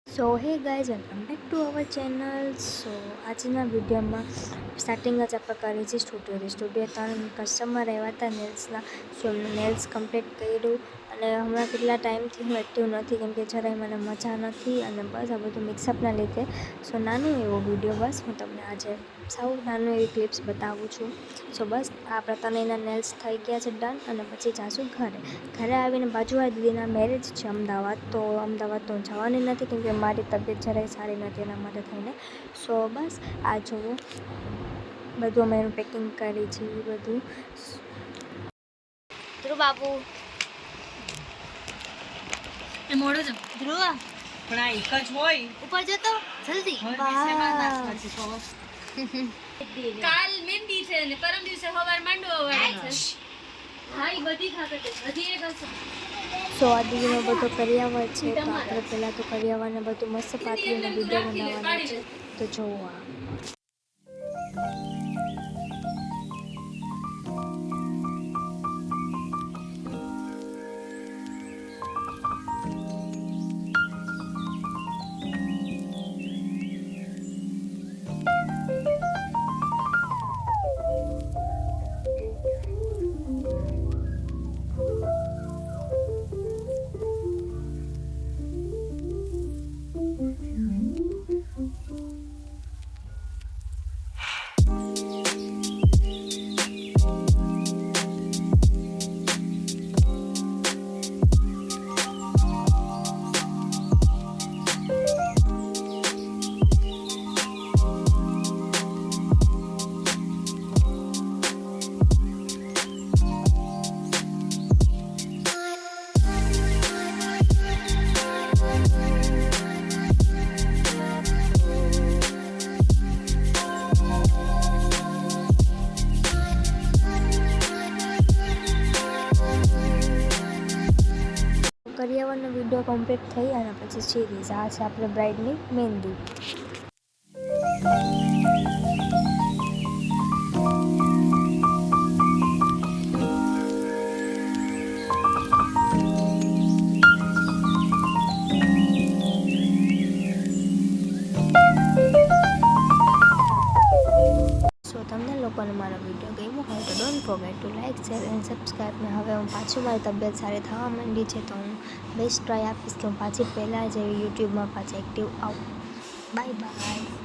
So hey guys, welcome back to our channel. So આજના વિડીયોમાં starting જ આપણે કરીએ છીએ સ્ટુડિયો 3 કસ્ટમર આવ્યા હતા નેલ્સના. સો એમને નેલ્સ કમ્પ્લીટ કર્યું અને હમણાં કેટલા ટાઈમથી હું એક્ટિવ નથી કેમ કે જરાય મને મજા નથી અને બસ આ બધું મિક્સઅપના લીધે. સો નાનું એવો વિડીયો, બસ હું તમને આજે સાવ નાનું એવી ક્લિપ્સ બતાવું છું. સો બસ આપણા તનેના નેલ્સ થઈ ગયા છે ડન અને પછી જાશું ઘરે આવીને બાજુવાળી દીદીના મેરેજ છે અમદાવાદ. તો અમદાવાદ તો હું જવાની નથી કેમ કે મારી તબિયત જરાય સારી નથી એના માટે થઈને. સો બસ આ જુઓ બધું અમે એનું પેકિંગ કરી છે એ બધું. ધ્રુવ બાબુ એ મોડું છે ધ્રુવ, પણ આ એક જ હોય ઉપર જતો જલ્દી. કાલ મહેંદી છે ને પરમ દિવસે સવાર માંડવો વાળો છે. હા ઈ બધી ખાતે હજી એક હશે. સો આ દીદીનો બધો કરિયાવર છે તો આપણે પહેલાં તો કરિયાવરને બધું મસ્ત પાથરીને વિડીયો બનાવવાનો છે. તો જુઓ આ કરિયાવરનો વિડીયો કમ્પ્લીટ થઈ અને પછી સિરીઝ આ છે આપણે બ્રાઇડની મહેંદી. સો તમને લોકોને મારો વિડીયો ગમ્યો હોય તો don't forget two like, share and subscribe. ને હવે હું પાછું મારી તબિયત સારી થવા માંડી છે તો હું બેસ્ટ ટ્રાય આપીશ કે હું પાછી પહેલાં જેવી યુટ્યુબમાં પાછી એક્ટિવ આવું. Bye bye.